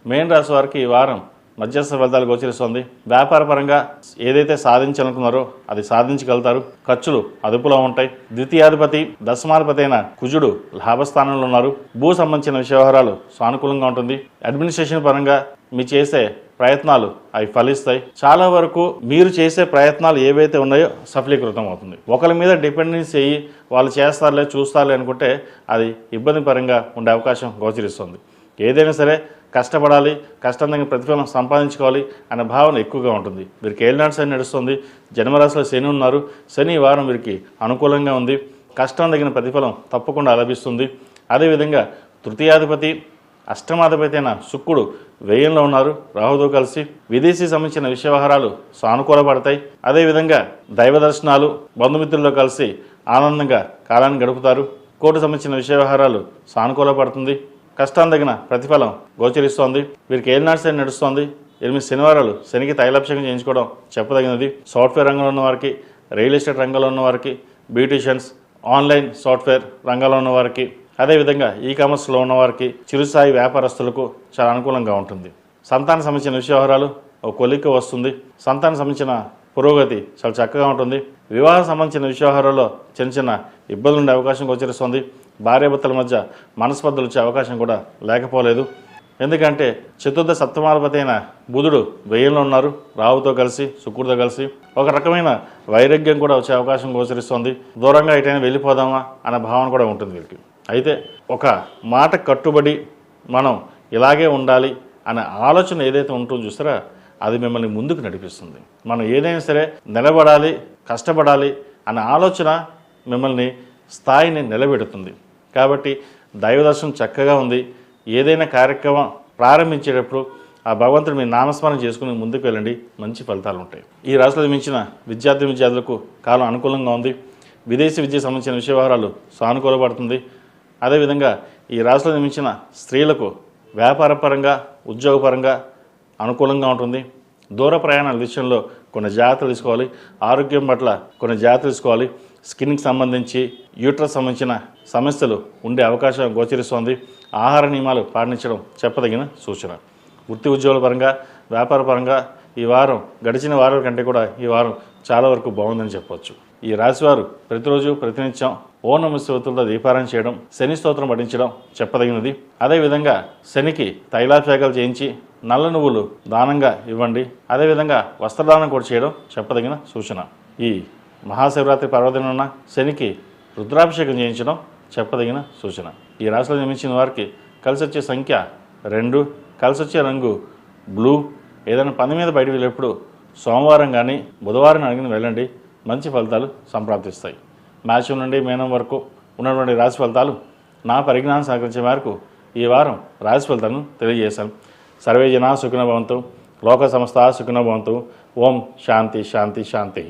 మేన్ రాశి వారికి ఈ వారం మధ్యస్థ ఫలితాలు గోచరిస్తోంది. వ్యాపార పరంగా ఏదైతే సాధించాలనుకున్నారో అది సాధించగలుగుతారు. ఖర్చులు అదుపులో ఉంటాయి. ద్వితీయాధిపతి దశమాధిపతి అయిన కుజుడు లాభస్థానంలో ఉన్నారు. భూ సంబంధించిన వ్యవహారాలు సానుకూలంగా ఉంటుంది. అడ్మినిస్ట్రేషన్ పరంగా మీ చేసే ప్రయత్నాలు అవి ఫలిస్తాయి. చాలా వరకు మీరు చేసే ప్రయత్నాలు ఏవైతే ఉన్నాయో సఫలీకృతం అవుతుంది. ఒకరి మీద డిపెండెన్సీ అయ్యి వాళ్ళు చేస్తారులే చూస్తారులే అనుకుంటే అది ఇబ్బంది పరంగా ఉండే అవకాశం గోచరిస్తుంది. ఏదైనా సరే కష్టపడాలి, కష్టం తగిన ప్రతిఫలం సంపాదించుకోవాలి అనే భావన ఎక్కువగా ఉంటుంది. వీరికి ఏలినాటి శని నడుస్తుంది. జన్మరాశిలో శని ఉన్నారు. శని ఈ వారం వీరికి అనుకూలంగా ఉంది. కష్టం తగిన ప్రతిఫలం తప్పకుండా లభిస్తుంది. అదేవిధంగా తృతీయాధిపతి అష్టమాధిపతి అయిన శుక్రుడు వ్యయంలో ఉన్నారు. రాహుతో కలిసి విదేశీ సంబంధించిన వ్యవహారాలు సానుకూలపడతాయి. అదేవిధంగా దైవ దర్శనాలు, బంధుమిత్రులతో కలిసి ఆనందంగా కాలాన్ని గడుపుతారు. కోర్టు సంబంధించిన వ్యవహారాలు సానుకూలపడుతుంది. కష్టం తగిన ప్రతిఫలం గోచరిస్తోంది. వీరికి ఏలినాటి శని నడుస్తోంది. 8 శనివారాలు శనికి తైలాభిషేకం చేయించుకోవడం చెప్పదగినది. సాఫ్ట్వేర్ రంగంలో ఉన్న వారికి, రియల్ ఎస్టేట్ రంగంలో ఉన్న వారికి, బ్యూటీషియన్స్, ఆన్లైన్ సాఫ్ట్వేర్ రంగంలో ఉన్న వారికి, అదేవిధంగా ఈ కామర్స్లో ఉన్నవారికి, చిరుస్థాయి వ్యాపారస్తులకు చాలా అనుకూలంగా ఉంటుంది. సంతాన సంబంధించిన వ్యవహారాలు ఒక కొలిక వస్తుంది. సంతానం సంబంధించిన పురోగతి చాలా చక్కగా ఉంటుంది. వివాహం సంబంధించిన వ్యవహారాల్లో చిన్న చిన్న ఇబ్బందులు ఉండే అవకాశం గోచరిస్తుంది. భార్యాభర్తల మధ్య మనస్పర్ధలు వచ్చే అవకాశం కూడా లేకపోలేదు. ఎందుకంటే చతుర్థ సప్తమాధిపతి అయిన బుధుడు వ్యయంలో ఉన్నారు. రాహుతో కలిసి, శుక్రుడితో కలిసి ఒక రకమైన వైరాగ్యం కూడా వచ్చే అవకాశం గోచరిస్తుంది. దూరంగా ఎటైనా వెళ్ళిపోదామా అనే భావన కూడా ఉంటుంది వీరికి. అయితే ఒక మాట కట్టుబడి మనం ఇలాగే ఉండాలి అనే ఆలోచన ఏదైతే ఉంటుందో చూస్తారా, అది మిమ్మల్ని ముందుకు నడిపిస్తుంది. మనం ఏదైనా సరే నిలబడాలి, కష్టపడాలి అనే ఆలోచన మిమ్మల్ని స్థాయిని నిలబెడుతుంది. కాబట్టి దైవదర్శనం చక్కగా ఉంది. ఏదైనా కార్యక్రమం ప్రారంభించేటప్పుడు ఆ భగవంతుడు మీ నామస్మరణ చేసుకుని ముందుకు వెళ్ళండి, మంచి ఫలితాలు ఉంటాయి. ఈ రాశిలో మించిన విద్యార్థులకు కాలం అనుకూలంగా ఉంది. విదేశీ విద్యకు సంబంధించిన వ్యవహారాలు సానుకూలపడుతుంది. అదేవిధంగా ఈ రాశిలో నిర్మించిన స్త్రీలకు వ్యాపారపరంగా, ఉద్యోగపరంగా అనుకూలంగా ఉంటుంది. దూర ప్రయాణాల విషయంలో కొన్ని జాగ్రత్తలు తీసుకోవాలి. ఆరోగ్యం పట్ల కొన్ని జాగ్రత్తలు తీసుకోవాలి. స్కిన్కి సంబంధించి, యూట్రస్ సంబంధించిన సమస్యలు ఉండే అవకాశం గోచరిస్తోంది. ఆహార నియమాలు పాటించడం చెప్పదగిన సూచన. వృత్తి ఉద్యోగాల పరంగా, వ్యాపార పరంగా ఈ వారం గడిచిన వారాల కంటే కూడా ఈ వారం చాలా వరకు బాగుందని చెప్పవచ్చు. ఈ రాశివారు ప్రతిరోజు ప్రతినిత్యం ఓం నమః శివాయతో దీపారాయణ చేయడం, శని స్తోత్రం పఠించడం చెప్పదగినది. అదేవిధంగా శనికి తైలాభిషేకాలు చేయించి నల్ల నువ్వులు దానంగా ఇవ్వండి. అదేవిధంగా వస్త్రదానం కూడా చేయడం చెప్పదగిన సూచన. ఈ మహాశివరాత్రి పర్వదినాన శనికి రుద్రాభిషేకం చేయించడం చెప్పదగిన సూచన. ఈ రాశిలో జన్మించిన వారికి కలిసి వచ్చే సంఖ్య 2, కలిసి వచ్చే రంగు బ్లూ. ఏదైనా పని మీద బయట వెళ్ళేప్పుడు సోమవారం కానీ బుధవారం అడిగిన వెళ్ళండి, మంచి ఫలితాలు సంప్రాప్తిస్తాయి. మేషం నుండి మీనం వరకు ఉన్నటువంటి రాశి ఫలితాలు నా పరిజ్ఞానం సహకరించే మేరకు ఈ వారం రాశి ఫలితాలను తెలియజేశాను. సర్వే జనా సుఖినో భవంతు, లోక సమస్త సుఖినో భవంతు. ఓం శాంతి శాంతి శాంతి.